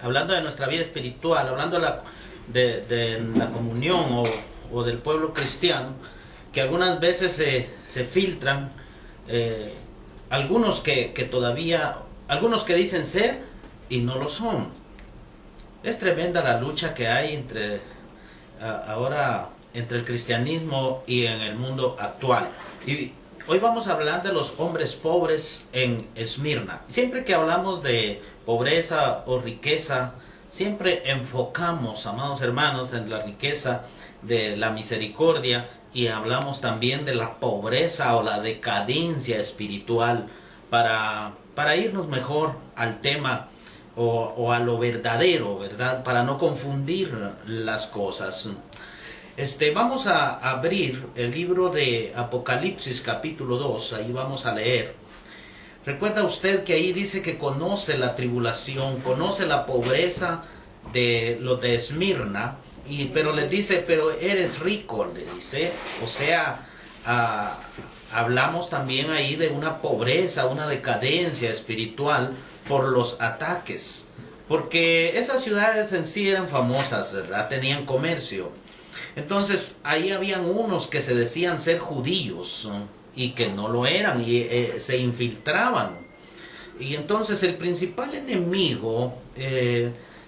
Hablando de nuestra vida espiritual, hablando de la comunión o del pueblo cristiano, que algunas veces se filtran algunos que todavía, algunos que dicen ser y no lo son. Es tremenda la lucha que hay ahora entre el cristianismo y en el mundo actual. Y hoy vamos a hablar de los hombres pobres en Esmirna. Siempre que hablamos de pobreza o riqueza, siempre enfocamos, amados hermanos, en la riqueza de la misericordia y hablamos también de la pobreza o la decadencia espiritual para irnos mejor al tema o a lo verdadero, ¿verdad? Para no confundir las cosas. Vamos a abrir el libro de Apocalipsis capítulo 2, ahí vamos a leer. Recuerda usted que ahí dice que conoce la tribulación, conoce la pobreza de los de Esmirna, pero le dice, pero eres rico, le dice. O sea, hablamos también ahí de una pobreza, una decadencia espiritual por los ataques. Porque esas ciudades en sí eran famosas, ¿verdad? Tenían comercio. Entonces, ahí habían unos que se decían ser judíos y que no lo eran y se infiltraban. Y entonces el principal enemigo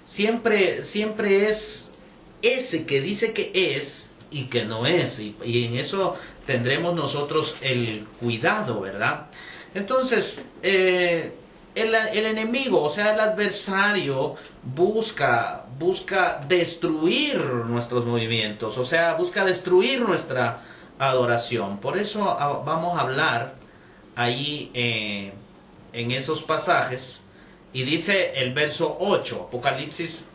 siempre es ese que dice que es y que no es. Y en eso tendremos nosotros el cuidado, ¿verdad? Entonces, el enemigo, o sea, el adversario, busca destruir nuestros movimientos, o sea, busca destruir nuestra adoración. Por eso vamos a hablar ahí en esos pasajes. Y dice el verso 8, Apocalipsis,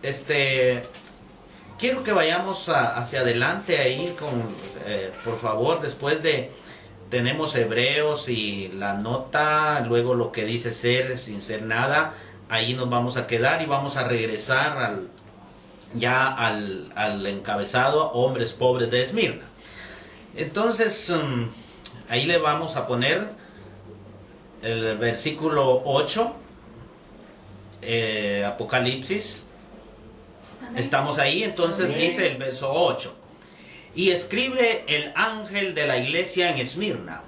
quiero que vayamos hacia adelante ahí, por favor, después tenemos Hebreos y la nota, luego lo que dice ser sin ser nada, ahí nos vamos a quedar y vamos a regresar al encabezado hombres pobres de Esmirna. Entonces, ahí le vamos a poner el versículo 8, Apocalipsis. Amén. Estamos ahí, entonces Amén. Dice el verso 8. Y escribe el ángel de la iglesia en Esmirna,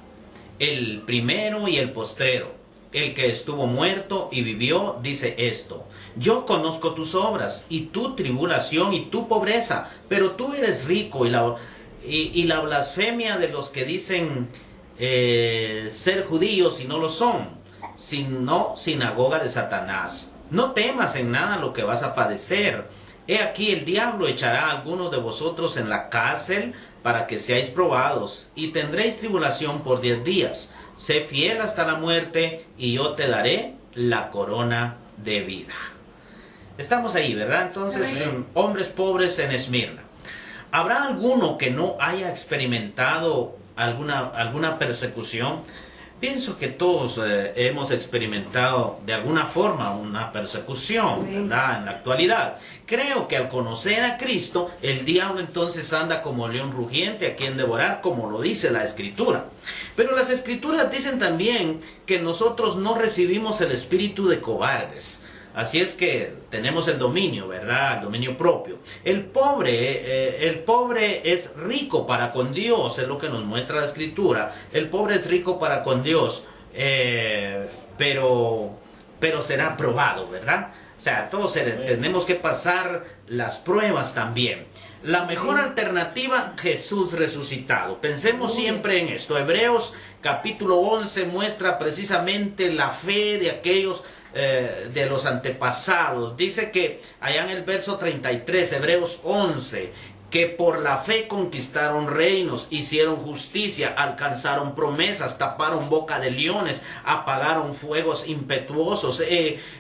el primero y el postrero, el que estuvo muerto y vivió, dice esto: yo conozco tus obras y tu tribulación y tu pobreza, pero tú eres rico, y la blasfemia de los que dicen ser judíos y no lo son, sino sinagoga de Satanás. No temas en nada lo que vas a padecer. He aquí el diablo echará a algunos de vosotros en la cárcel para que seáis probados, y tendréis tribulación por 10 días. Sé fiel hasta la muerte, y yo te daré la corona de vida. Estamos ahí, ¿verdad? Entonces, hombres pobres en Esmirna. ¿Habrá alguno que no haya experimentado alguna persecución? Pienso que todos hemos experimentado de alguna forma una persecución, ¿verdad? En la actualidad. Creo que al conocer a Cristo, el diablo entonces anda como león rugiente a quien devorar, como lo dice la Escritura. Pero las Escrituras dicen también que nosotros no recibimos el espíritu de cobardes. Así es que tenemos el dominio, ¿verdad? El dominio propio. El pobre es rico para con Dios, es lo que nos muestra la Escritura. El pobre es rico para con Dios, pero será probado, ¿verdad? O sea, todos tenemos que pasar las pruebas también. La mejor alternativa, Jesús resucitado. Pensemos siempre en esto. Hebreos capítulo 11 muestra precisamente la fe de aquellos de los antepasados. Dice que allá en el verso 33, Hebreos 11, que por la fe conquistaron reinos, hicieron justicia, alcanzaron promesas, taparon boca de leones, apagaron fuegos impetuosos,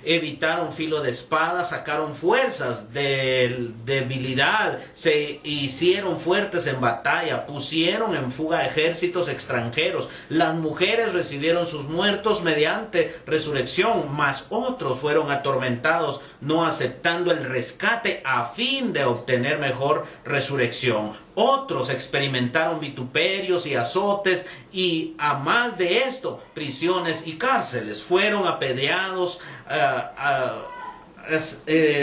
evitaron filo de espada, sacaron fuerzas de debilidad, se hicieron fuertes en batalla, pusieron en fuga ejércitos extranjeros. Las mujeres recibieron sus muertos mediante resurrección, mas otros fueron atormentados, no aceptando el rescate a fin de obtener mejor resurrección. Otros experimentaron vituperios y azotes, y a más de esto, prisiones y cárceles. Fueron apedreados,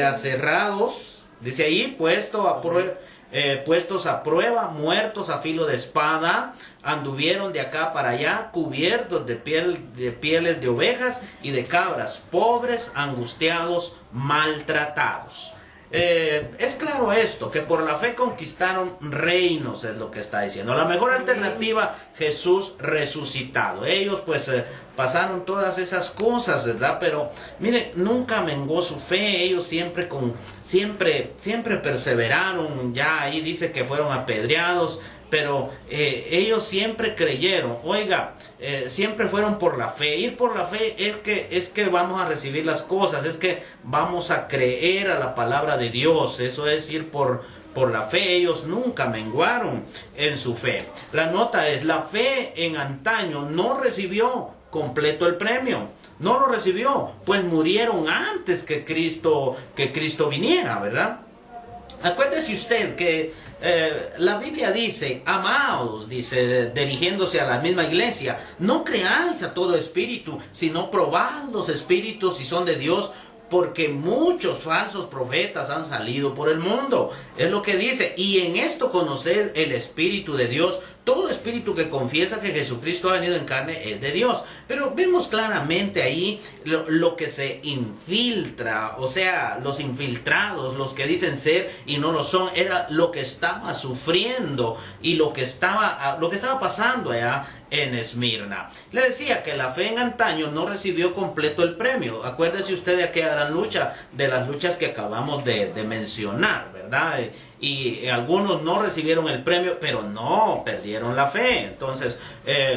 aserrados, dice ahí, puestos a prueba, muertos a filo de espada, anduvieron de acá para allá, cubiertos de pieles de ovejas y de cabras, pobres, angustiados, maltratados. Es claro esto, que por la fe conquistaron reinos, es lo que está diciendo. La mejor alternativa, Jesús resucitado. Ellos pues pasaron todas esas cosas, ¿verdad? Pero miren, nunca menguó su fe. Ellos siempre perseveraron. Ya ahí dice que fueron apedreados, pero ellos siempre creyeron. Oiga, siempre fueron por la fe. Ir por la fe es que vamos a recibir las cosas, es que vamos a creer a la palabra de Dios. Eso es ir por la fe. Ellos nunca menguaron en su fe. La nota es, la fe en antaño no recibió completo el premio. No lo recibió, pues murieron antes que Cristo viniera, ¿verdad? Acuérdese usted que la Biblia dice, amados, dice, dirigiéndose a la misma iglesia, no creáis a todo espíritu, sino probad los espíritus si son de Dios, porque muchos falsos profetas han salido por el mundo. Es lo que dice. Y en esto conoced el Espíritu de Dios. Todo espíritu que confiesa que Jesucristo ha venido en carne es de Dios. Pero vemos claramente ahí lo que se infiltra, o sea, los infiltrados, los que dicen ser y no lo son, era lo que estaba sufriendo y lo que estaba pasando allá en Esmirna. Le decía que la fe en antaño no recibió completo el premio. Acuérdese usted de aquella gran lucha, de las luchas que acabamos de mencionar, ¿verdad? Y algunos no recibieron el premio, pero no perdieron la fe. Entonces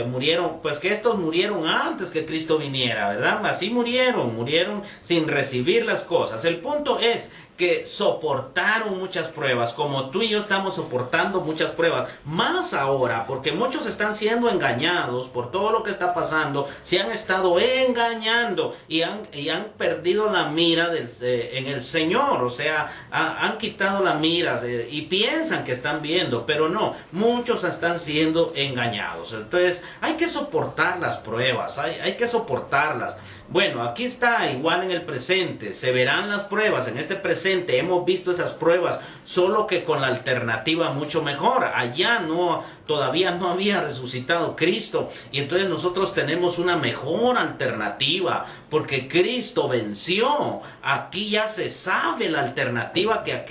murieron, pues que estos murieron antes que Cristo viniera, ¿verdad? Así murieron sin recibir las cosas. El punto es que soportaron muchas pruebas, como tú y yo estamos soportando muchas pruebas, más ahora, porque muchos están siendo engañados por todo lo que está pasando, se han estado engañando y han perdido la mira en el Señor, o sea, han quitado la mira y piensan que están viendo, pero no, muchos están siendo engañados. Entonces hay que soportar las pruebas, hay que soportarlas. Bueno, aquí está igual en el presente, se verán las pruebas, en este presente hemos visto esas pruebas, solo que con la alternativa mucho mejor. Allá todavía no había resucitado Cristo, y entonces nosotros tenemos una mejor alternativa, porque Cristo venció. Aquí ya se sabe la alternativa, que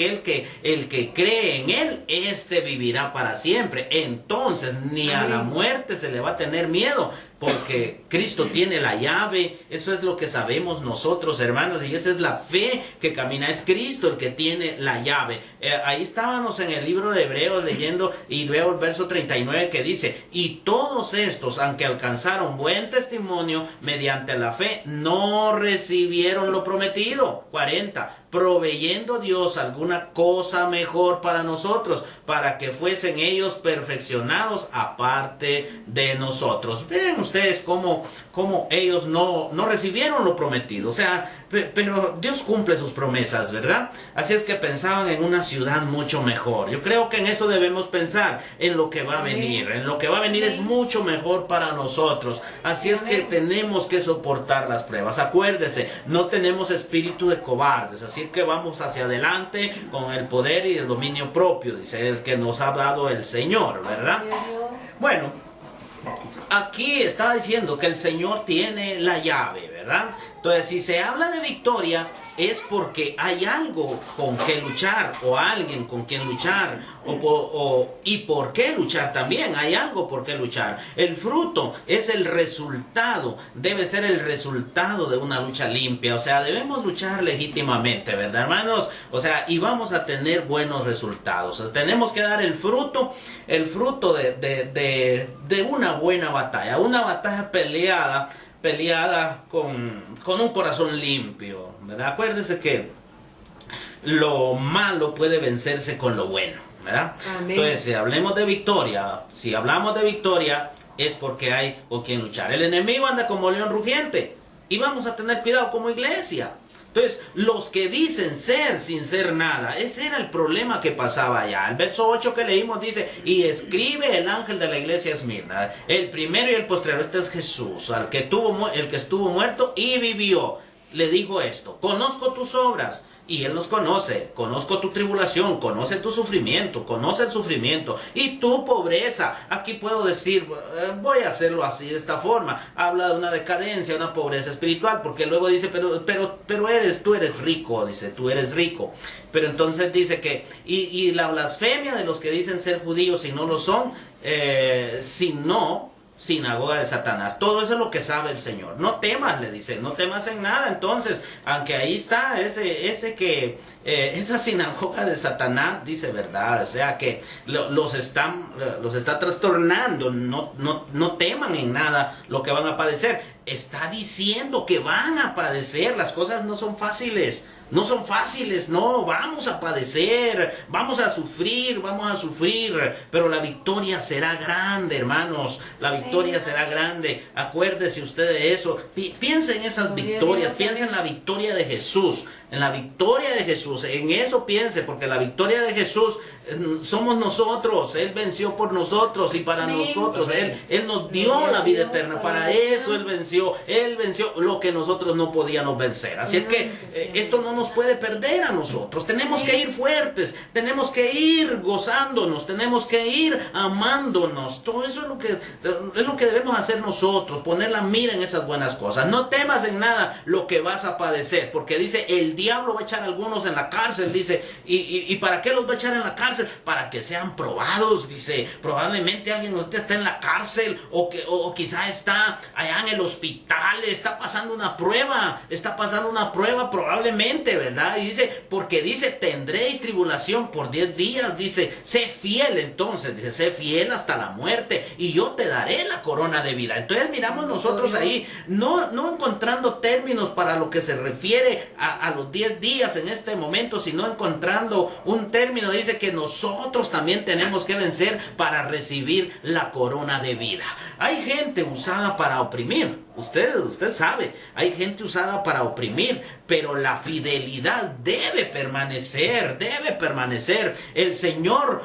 el que cree en Él, este vivirá para siempre. Entonces ni a la muerte se le va a tener miedo, porque Cristo tiene la llave. Eso es lo que sabemos nosotros, hermanos, y esa es la fe que camina. Es Cristo el que tiene la llave. Ahí estábamos en el libro de Hebreos leyendo, y luego el verso 39 que dice, y todos estos, aunque alcanzaron buen testimonio mediante la fe, no recibieron lo prometido. 40, proveyendo Dios alguna cosa mejor para nosotros, para que fuesen ellos perfeccionados aparte de nosotros. Ven ustedes cómo ellos no recibieron lo prometido. O sea, pero Dios cumple sus promesas, ¿verdad? Así es que pensaban en una ciudad mucho mejor. Yo creo que en eso debemos pensar, en lo que va a venir. En lo que va a venir es mucho mejor para nosotros. Así es que tenemos que soportar las pruebas. Acuérdese, no tenemos espíritu de cobardes. Así que vamos hacia adelante con el poder y el dominio propio, dice el que nos ha dado el Señor, ¿verdad? Bueno, aquí está diciendo que el Señor tiene la llave, ¿verdad? Entonces, si se habla de victoria, es porque hay algo con que luchar, o alguien con quien luchar, y por qué luchar también. Hay algo por qué luchar. El fruto es el resultado, debe ser el resultado de una lucha limpia. O sea, debemos luchar legítimamente, ¿verdad, hermanos? O sea, y vamos a tener buenos resultados. O sea, tenemos que dar el fruto de una buena batalla, una batalla peleada con un corazón limpio, ¿verdad? Acuérdense que lo malo puede vencerse con lo bueno, ¿verdad? Amén. Entonces, si hablamos de victoria, es porque hay con quien luchar. El enemigo anda como león rugiente, y vamos a tener cuidado como iglesia. Entonces, los que dicen ser sin ser nada, ese era el problema que pasaba allá. El verso 8 que leímos dice, y escribe el ángel de la iglesia de Esmirna, el primero y el postrero. Este es Jesús, el que estuvo muerto y vivió. le dijo esto: conozco tus obras. Y Él los conoce, conozco tu tribulación, conoce tu sufrimiento, conoce el sufrimiento y tu pobreza. Aquí puedo decir, voy a hacerlo así, de esta forma. Habla de una decadencia, una pobreza espiritual, porque luego dice, pero tú eres rico, dice, tú eres rico. Pero entonces dice que, y la blasfemia de los que dicen ser judíos y no lo son, sino sinagoga de Satanás. Todo eso es lo que sabe el Señor. No temas, le dice, no temas en nada. Entonces, aunque ahí está esa sinagoga de Satanás, dice verdad, o sea que los está trastornando. No teman en nada lo que van a padecer. Está diciendo que van a padecer. Las cosas no son fáciles. No son fáciles, no, vamos a padecer, vamos a sufrir, pero la victoria será grande, hermanos, la victoria será grande. Acuérdese usted de eso, piense en esas victorias, piense en la victoria de Jesús, en la victoria de Jesús, en eso piense, porque la victoria de Jesús somos nosotros. Él venció por nosotros y para nosotros, Él nos dio la vida eterna, para eso Él venció lo que nosotros no podíamos vencer. Así es que esto no nos puede perder a nosotros. Tenemos que ir fuertes, tenemos que ir gozándonos, tenemos que ir amándonos. Todo eso es lo que debemos hacer nosotros, poner la mira en esas buenas cosas. No temas en nada lo que vas a padecer, porque dice, el diablo va a echar a algunos en la cárcel, dice, ¿y para qué los va a echar en la cárcel? Para que sean probados, dice. Probablemente alguien está en la cárcel o quizá está allá en el hospital, está pasando una prueba probablemente, ¿verdad? Y dice, porque dice, tendréis tribulación por 10 días, dice, sé fiel entonces, dice, sé fiel hasta la muerte y yo te daré la corona de vida. Entonces miramos nosotros ahí, no encontrando términos para lo que se refiere a los 10 días en este momento, sino encontrando un término, dice que nosotros también tenemos que vencer para recibir la corona de vida. Hay gente usada para oprimir. Usted sabe, hay gente usada para oprimir, pero la fidelidad debe permanecer. El Señor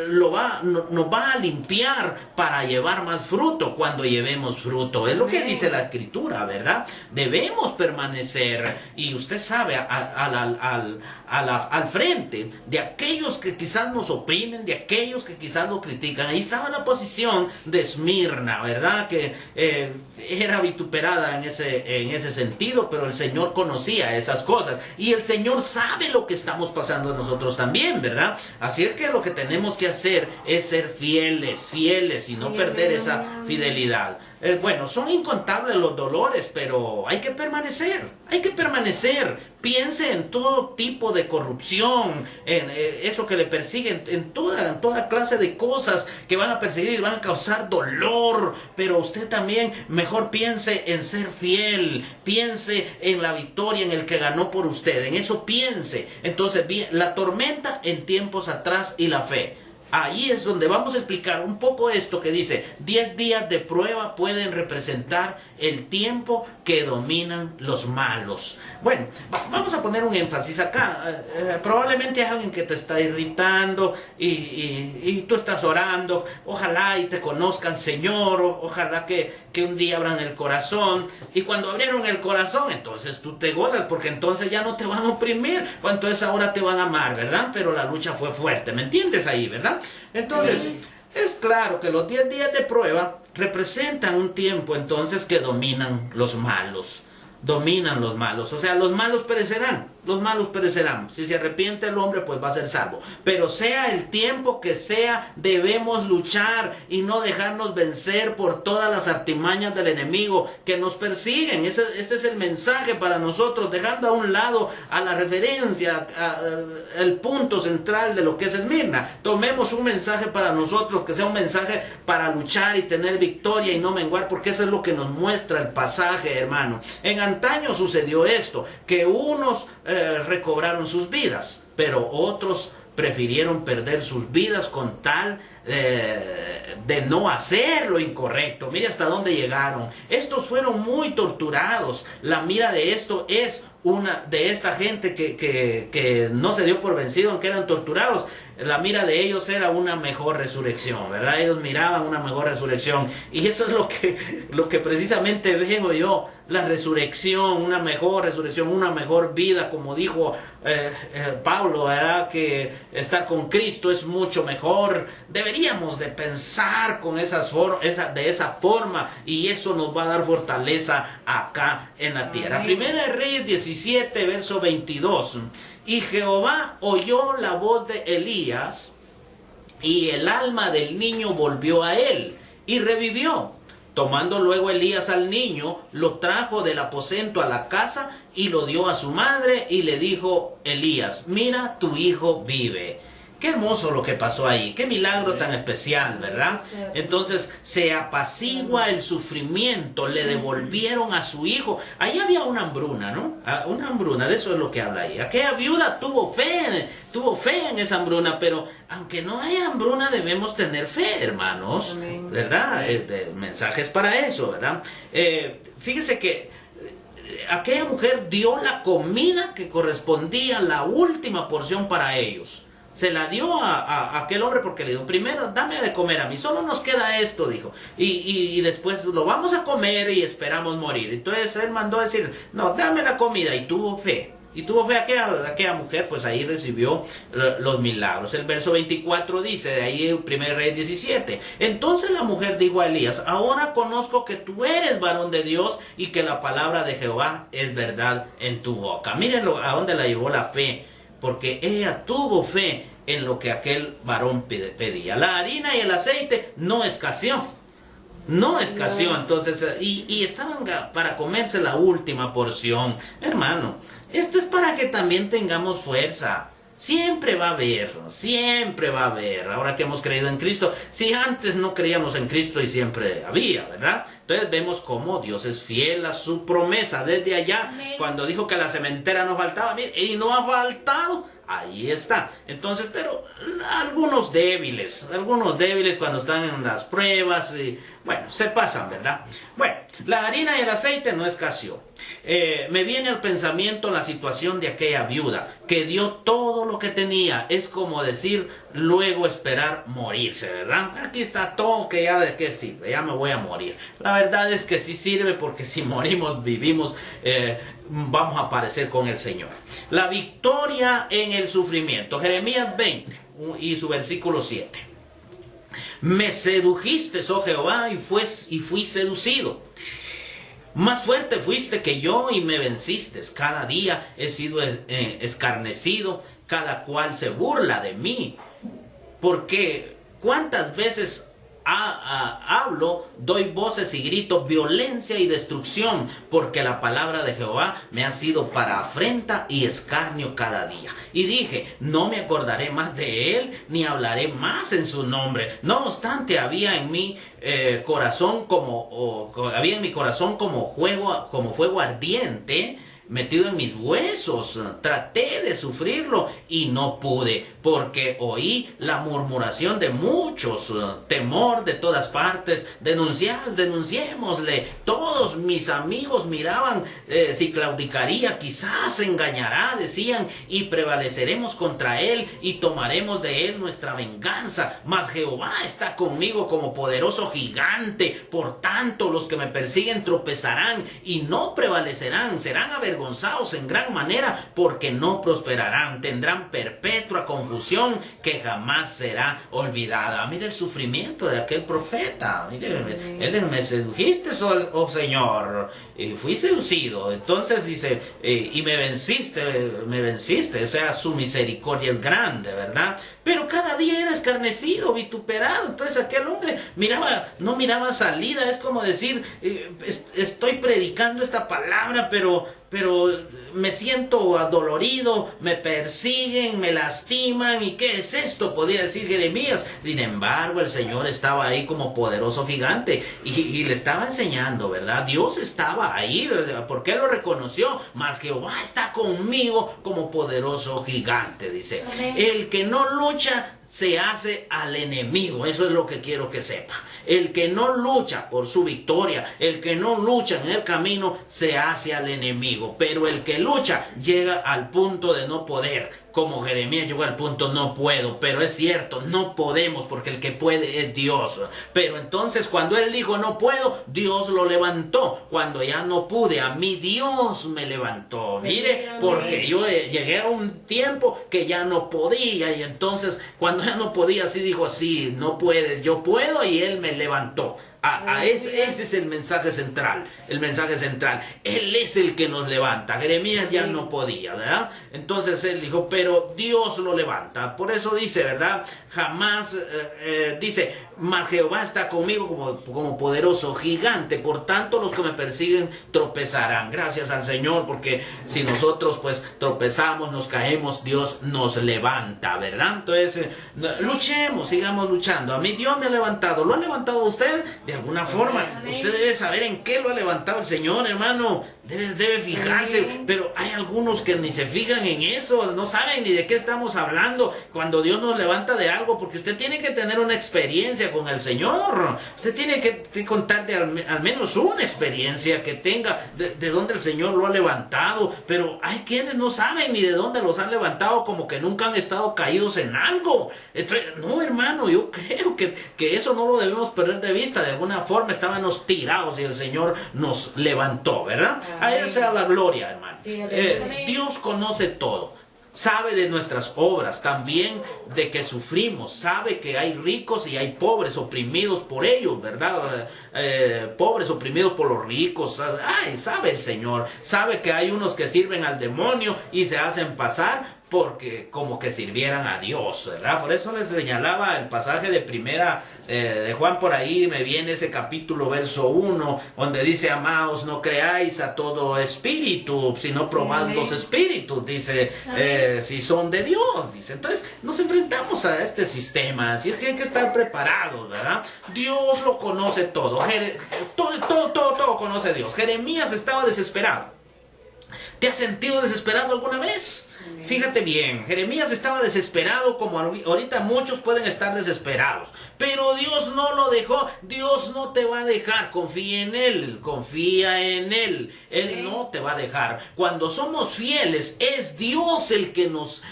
nos va a limpiar para llevar más fruto cuando llevemos fruto. Es lo que dice la Escritura, ¿verdad? Debemos permanecer. Y usted sabe, al frente de aquellos que quizás nos oprimen, de aquellos que quizás nos critican. Ahí estaba la posición de Esmirna, ¿verdad? Que era vituperada en ese sentido, pero el Señor conocía esas cosas y el Señor sabe lo que estamos pasando nosotros también, ¿verdad? Así es que lo que tenemos que hacer es ser fieles y no perder esa fidelidad. Bueno, son incontables los dolores, pero hay que permanecer. Piense en todo tipo de corrupción, en eso que le persiguen, en toda clase de cosas que van a perseguir y van a causar dolor, pero usted también mejor piense en ser fiel, piense en la victoria, en el que ganó por usted, en eso piense. Entonces, bien, la tormenta en tiempos atrás y la fe. Ahí es donde vamos a explicar un poco esto que dice, 10 días de prueba pueden representar el tiempo que dominan los malos. Bueno, vamos a poner un énfasis acá. Probablemente hay alguien que te está irritando y tú estás orando. Ojalá y te conozcan, Señor. Ojalá que un día abran el corazón. Y cuando abrieron el corazón, entonces tú te gozas, porque entonces ya no te van a oprimir. O entonces ahora te van a amar, ¿verdad? Pero la lucha fue fuerte. ¿Me entiendes ahí, verdad? Entonces, es claro que los 10 días de prueba representan un tiempo entonces que dominan los malos. O sea, los malos perecerán. Si se arrepiente el hombre, pues va a ser salvo. Pero sea el tiempo que sea, debemos luchar y no dejarnos vencer por todas las artimañas del enemigo que nos persiguen. Este es el mensaje para nosotros, dejando a un lado a la referencia, el punto central de lo que es Esmirna. Tomemos un mensaje para nosotros, que sea un mensaje para luchar y tener victoria y no menguar, porque eso es lo que nos muestra el pasaje, hermano. En antaño sucedió esto, que unos recobraron sus vidas, pero otros prefirieron perder sus vidas con tal de no hacer lo incorrecto. Mire hasta dónde llegaron. Estos fueron muy torturados. La mira de esto es una de esta gente que no se dio por vencido, aunque eran torturados. La mira de ellos era una mejor resurrección, ¿verdad? Ellos miraban una mejor resurrección. Y eso es lo que precisamente veo yo. La resurrección, una mejor resurrección, una mejor vida, como dijo Pablo, ¿verdad? Que estar con Cristo es mucho mejor. Deberíamos de pensar de esa forma, y eso nos va a dar fortaleza acá en la tierra. Primera de Reyes 17, verso 22. Y Jehová oyó la voz de Elías, y el alma del niño volvió a él, y revivió. Tomando luego Elías al niño, lo trajo del aposento a la casa, y lo dio a su madre, y le dijo Elías: mira, tu hijo vive. Qué hermoso lo que pasó ahí, qué milagro tan especial, ¿verdad? Entonces se apacigua el sufrimiento, le devolvieron a su hijo. Ahí había una hambruna, ¿no? Una hambruna, de eso es lo que habla ahí. Aquella viuda tuvo fe en esa hambruna, pero aunque no haya hambruna debemos tener fe, hermanos, ¿verdad? Mensajes para eso, ¿verdad? Fíjese que aquella mujer dio la comida que correspondía, la última porción para ellos. Se la dio a aquel hombre porque le dijo: primero dame de comer a mí, solo nos queda esto, dijo, y después lo vamos a comer y esperamos morir. Entonces él mandó a decir: no, dame la comida, y tuvo fe. Y tuvo fe aquella mujer, pues ahí recibió los milagros. El verso 24 dice, de ahí 1 Reyes 17. Entonces la mujer dijo a Elías: ahora conozco que tú eres varón de Dios, y que la palabra de Jehová es verdad en tu boca. Mírenlo a dónde la llevó la fe, porque ella tuvo fe en lo que aquel varón pedía. La harina y el aceite no escaseó. No escaseó. Entonces, y estaban para comerse la última porción. Hermano, esto es para que también tengamos fuerza. Siempre va a haber, siempre va a haber. Ahora que hemos creído en Cristo, si antes no creíamos en Cristo y siempre había, ¿verdad? Entonces vemos cómo Dios es fiel a su promesa desde allá. Amén. Cuando dijo que la sementera no faltaba, mire, y no ha faltado, ahí está. Entonces, pero algunos débiles cuando están en las pruebas, y, bueno, se pasan, ¿verdad? Bueno, la harina y el aceite no escaseó. Me viene al pensamiento la situación de aquella viuda que dio todo lo que tenía. Es como decir, luego esperar morirse, ¿verdad? Aquí está todo, que ya de qué sirve, ya me voy a morir. La verdad es que sí sirve, porque si morimos, vivimos, vamos a aparecer con el Señor. La victoria en el sufrimiento. Jeremías 20 y su versículo 7. Me sedujiste, oh Jehová, y fui seducido. Más fuerte fuiste que yo y me venciste. Cada día he sido escarnecido, cada cual se burla de mí. Porque cuántas veces hablo, doy voces y grito violencia y destrucción, porque la palabra de Jehová me ha sido para afrenta y escarnio cada día. Y dije: no me acordaré más de él, ni hablaré más en su nombre. No obstante, había en mi corazón como fuego ardiente metido en mis huesos. Traté de sufrirlo y no pude, porque oí la murmuración de muchos, temor de todas partes. Denunciémosle. Todos mis amigos miraban si claudicaría, quizás se engañará, decían, y prevaleceremos contra él y tomaremos de él nuestra venganza. Mas Jehová está conmigo como poderoso gigante. Por tanto, los que me persiguen tropezarán y no prevalecerán, serán avergonzados en gran manera, porque no prosperarán, tendrán perpetua confusión que jamás será olvidada. Mire el sufrimiento de aquel profeta. Mire, él: me sedujiste, oh Señor, y fui seducido. Entonces dice, y me venciste. O sea, su misericordia es grande, ¿verdad? Pero cada día era escarnecido, vituperado. Entonces aquel hombre no miraba salida. Es como decir, estoy predicando esta palabra, pero me siento adolorido, me persiguen, me lastiman. ¿Y qué es esto?, podía decir Jeremías. Sin embargo, el Señor estaba ahí como poderoso gigante y le estaba enseñando, ¿verdad? Dios estaba ahí, porque él lo reconoció. Mas Jehová está conmigo como poderoso gigante, dice. Amén. El que no lucha se hace al enemigo. Eso es lo que quiero que sepa. El que no lucha por su victoria, el que no lucha en el camino, se hace al enemigo. Pero el que lucha llega al punto de no poder. Como Jeremías llegó al punto, no puedo. Pero es cierto, no podemos, porque el que puede es Dios. Pero entonces cuando él dijo no puedo, Dios lo levantó. Cuando ya no pude, a mí Dios me levantó. Mire, porque yo llegué a un tiempo que ya no podía. Y entonces cuando ya no podía, sí dijo, sí, no puedes, yo puedo, y él me levantó. Ese es el mensaje central. El mensaje central. Él es el que nos levanta. Jeremías ya no podía, ¿verdad? Entonces él dijo, pero Dios lo levanta. Por eso dice, ¿verdad? Jamás dice, mas Jehová está conmigo como poderoso gigante. Por tanto, los que me persiguen tropezarán. Gracias al Señor, porque si nosotros pues tropezamos, nos caemos, Dios nos levanta, ¿verdad? Entonces, luchemos, sigamos luchando. A mí Dios me ha levantado. ¿Lo ha levantado a usted? De alguna forma. Usted debe saber en qué lo ha levantado el Señor, hermano. Debe fijarse. Pero hay algunos que ni se fijan en eso. No saben ni de qué estamos hablando cuando Dios nos levanta de algo. Porque usted tiene que tener una experiencia con el Señor. Usted tiene que contar de al menos una experiencia que tenga de dónde el Señor lo ha levantado. Pero hay quienes no saben ni de dónde los han levantado, como que nunca han estado caídos en algo. Entonces, no, hermano, yo creo que eso no lo debemos perder de vista. De alguna forma estábamos tirados y el Señor nos levantó, ¿verdad? A Él sea la gloria, hermano. Sí, Dios conoce todo. Sabe de nuestras obras, también de que sufrimos, sabe que hay ricos y hay pobres oprimidos por ellos, ¿verdad? Pobres oprimidos por los ricos. Ay, sabe el Señor, sabe que hay unos que sirven al demonio y se hacen pasar porque como que sirvieran a Dios, ¿verdad? Por eso les señalaba el pasaje de primera de Juan, por ahí me viene ese capítulo verso 1, donde dice, amaos, no creáis a todo espíritu, sino probad los espíritus, dice, si son de Dios, dice. Entonces nos enfrentamos a este sistema, así es que hay que estar preparados, ¿verdad? Dios lo conoce todo, todo conoce Dios. Jeremías estaba desesperado. ¿Te has sentido desesperado alguna vez? Fíjate bien, Jeremías estaba desesperado, como ahorita muchos pueden estar desesperados, pero Dios no lo dejó. Dios no te va a dejar. Confía en Él, confía en Él. Él no te va a dejar. Cuando somos fieles, es Dios el que nos,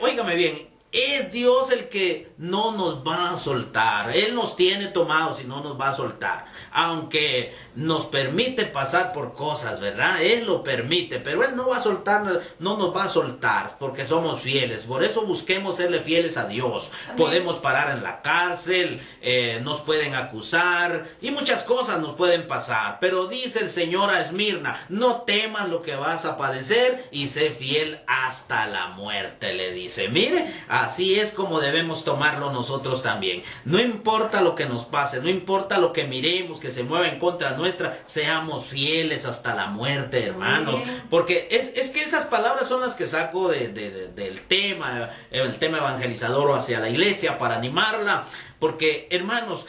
óigame bien, es Dios el que no nos va a soltar. Él nos tiene tomados y no nos va a soltar. Aunque nos permite pasar por cosas, ¿verdad? Él lo permite, pero Él no va a soltar, no nos va a soltar porque somos fieles. Por eso busquemos serle fieles a Dios. Amén. Podemos parar en la cárcel, nos pueden acusar y muchas cosas nos pueden pasar. Pero dice el Señor a Esmirna, no temas lo que vas a padecer y sé fiel hasta la muerte, le dice. Mire, así es como debemos tomarlo nosotros también. No importa lo que nos pase, no importa lo que miremos que se mueva en contra nuestra, seamos fieles hasta la muerte, hermanos. Porque es que esas palabras son las que saco del tema, el tema evangelizador o hacia la iglesia para animarla. Porque, hermanos,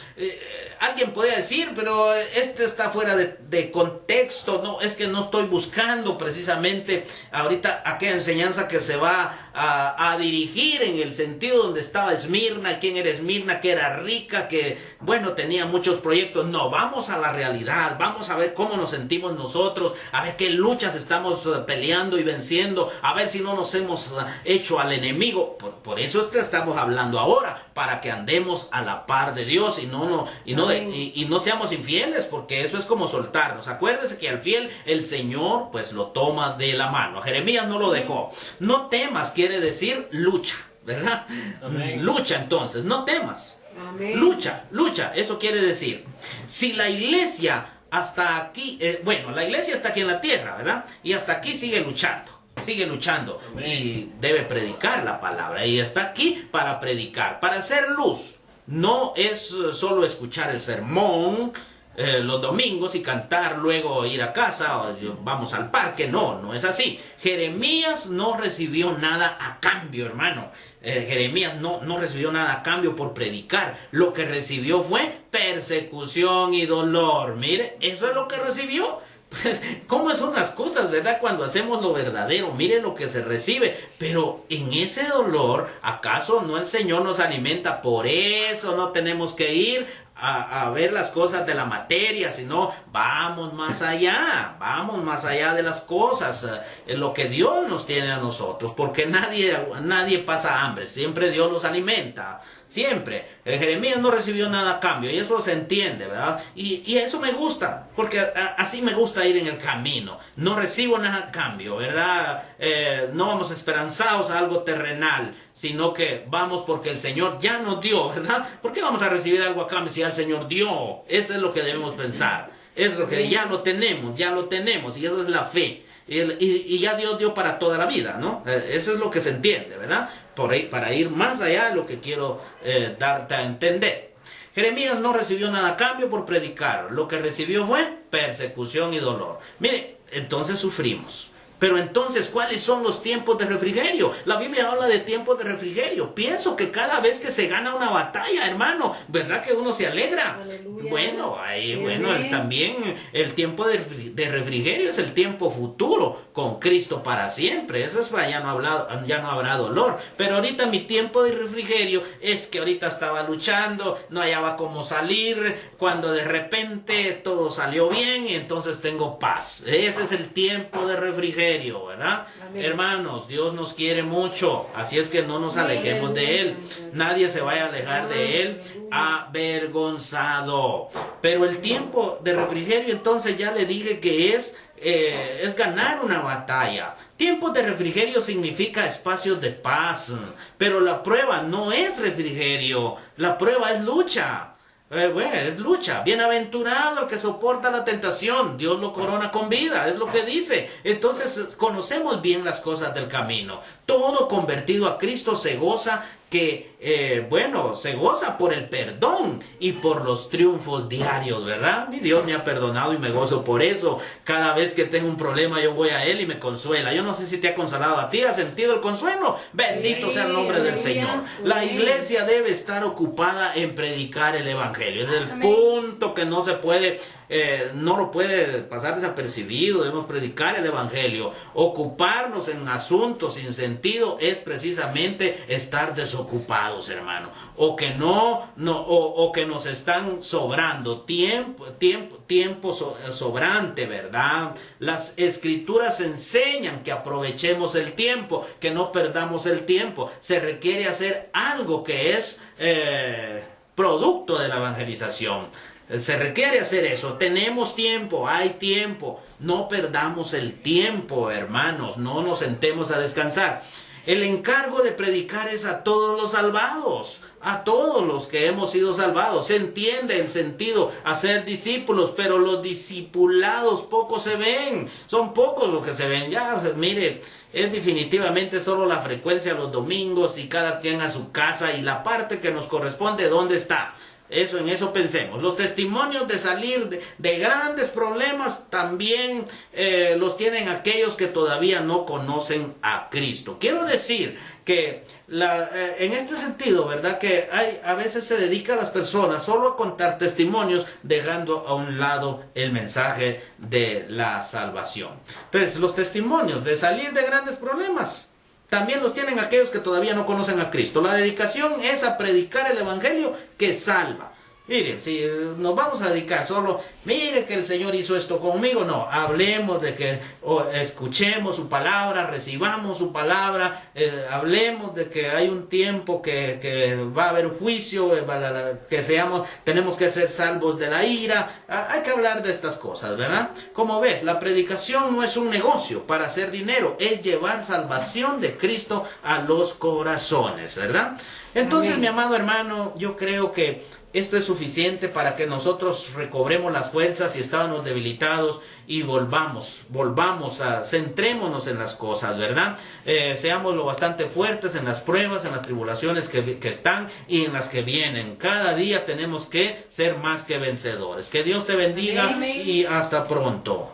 alguien podría decir, pero este está fuera de contexto. No, es que no estoy buscando precisamente ahorita aquella enseñanza que se va a dirigir en el sentido donde estaba Esmirna, quién era Esmirna, que era rica, que, bueno, tenía muchos proyectos. No, vamos a la realidad, vamos a ver cómo nos sentimos nosotros, a ver qué luchas estamos peleando y venciendo, a ver si no nos hemos hecho al enemigo. Por eso es que estamos hablando ahora, para que andemos a la par de Dios y no seamos infieles, porque eso es como soltarnos. Acuérdense que al fiel el Señor pues lo toma de la mano. A Jeremías no lo dejó. No temas quiere decir lucha, ¿verdad? Amén. Lucha, entonces, no temas. Amén. Lucha, eso quiere decir. Si la iglesia hasta aquí, la iglesia está aquí en la tierra, ¿verdad? Y hasta aquí sigue luchando. Y debe predicar la palabra. Y está aquí para predicar, para hacer luz. No es solo escuchar el sermón los domingos y cantar, luego ir a casa o vamos al parque. No es así. Jeremías no recibió nada a cambio, hermano. Jeremías no recibió nada a cambio por predicar. Lo que recibió fue persecución y dolor. Mire, eso es lo que recibió. ¿Cómo son las cosas, verdad? Cuando hacemos lo verdadero, mire lo que se recibe. Pero en ese dolor, ¿acaso no el Señor nos alimenta? Por eso no tenemos que ir a ver las cosas de la materia, sino vamos más allá de las cosas, lo que Dios nos tiene a nosotros, porque nadie pasa hambre, siempre Dios los alimenta. Siempre. Jeremías no recibió nada a cambio y eso se entiende, ¿verdad? Y eso me gusta, porque así me gusta ir en el camino. No recibo nada a cambio, ¿verdad? No vamos esperanzados a algo terrenal, sino que vamos porque el Señor ya nos dio, ¿verdad? ¿Por qué vamos a recibir algo a cambio si ya el Señor dio? Eso es lo que debemos pensar. Es lo que ya lo tenemos, y eso es la fe. Y ya Dios dio para toda la vida, ¿no? Eso es lo que se entiende, ¿verdad? Para ir más allá de lo que quiero darte a entender. Jeremías no recibió nada a cambio por predicar. Lo que recibió fue persecución y dolor. Mire, entonces sufrimos. Pero entonces, ¿cuáles son los tiempos de refrigerio? La Biblia habla de tiempos de refrigerio. Pienso que cada vez que se gana una batalla, hermano, ¿verdad que uno se alegra? Aleluya. Bueno, también el tiempo de refrigerio es el tiempo futuro con Cristo para siempre. Eso es, ya no habrá dolor. Pero ahorita mi tiempo de refrigerio es que ahorita estaba luchando, no hallaba cómo salir, cuando de repente todo salió bien y entonces tengo paz. Ese es el tiempo de refrigerio, ¿verdad? Amén. Hermanos, Dios nos quiere mucho, así es que no nos alejemos de Él. Nadie se vaya a alejar de Él avergonzado. Pero el tiempo de refrigerio, entonces ya le dije que es ganar una batalla. Tiempo de refrigerio significa espacios de paz, pero la prueba no es refrigerio, la prueba es lucha. Es lucha. Bienaventurado el que soporta la tentación, Dios lo corona con vida, es lo que dice. Entonces conocemos bien las cosas del camino. Todo convertido a Cristo se goza se goza por el perdón y por los triunfos diarios, ¿verdad? Mi Dios me ha perdonado y me gozo por eso. Cada vez que tengo un problema yo voy a Él y me consuela. Yo no sé si te ha consolado a ti, ¿has sentido el consuelo? Bendito sea el nombre del Señor. La iglesia debe estar ocupada en predicar el Evangelio. Es el punto que no se puede... no lo puede pasar desapercibido. Debemos predicar el Evangelio. Ocuparnos en asuntos sin sentido es precisamente estar desocupados, hermano, o que que nos están sobrando tiempo sobrante, ¿verdad? Las escrituras enseñan que aprovechemos el tiempo, que no perdamos el tiempo. Se requiere hacer algo que es producto de la evangelización. Se requiere hacer eso. Tenemos tiempo, hay tiempo. No perdamos el tiempo, hermanos. No nos sentemos a descansar. El encargo de predicar es a todos los salvados, a todos los que hemos sido salvados. Se entiende el sentido, hacer discípulos, pero los discipulados pocos se ven. Son pocos los que se ven. Ya, mire, es definitivamente solo la frecuencia los domingos y cada quien a su casa, y la parte que nos corresponde, ¿dónde está? En eso pensemos. Los testimonios de salir de grandes problemas también los tienen aquellos que todavía no conocen a Cristo. Quiero decir que en este sentido, ¿verdad? Que a veces se dedica a las personas solo a contar testimonios, dejando a un lado el mensaje de la salvación. Entonces, los testimonios de salir de grandes problemas también los tienen aquellos que todavía no conocen a Cristo. La dedicación es a predicar el Evangelio que salva. Miren, si nos vamos a dedicar solo, mire que el Señor hizo esto conmigo, no, hablemos de que escuchemos su palabra, recibamos su palabra, hablemos de que hay un tiempo que va a haber juicio, tenemos que ser salvos de la ira. Hay que hablar de estas cosas, ¿verdad? Como ves, la predicación no es un negocio para hacer dinero, es llevar salvación de Cristo a los corazones, ¿verdad? Entonces, Amén. Mi amado hermano, yo creo que esto es suficiente para que nosotros recobremos las fuerzas si estábamos debilitados y centrémonos en las cosas, ¿verdad? Seamos lo bastante fuertes en las pruebas, en las tribulaciones que están y en las que vienen. Cada día tenemos que ser más que vencedores. Que Dios te bendiga. Amén. Y hasta pronto.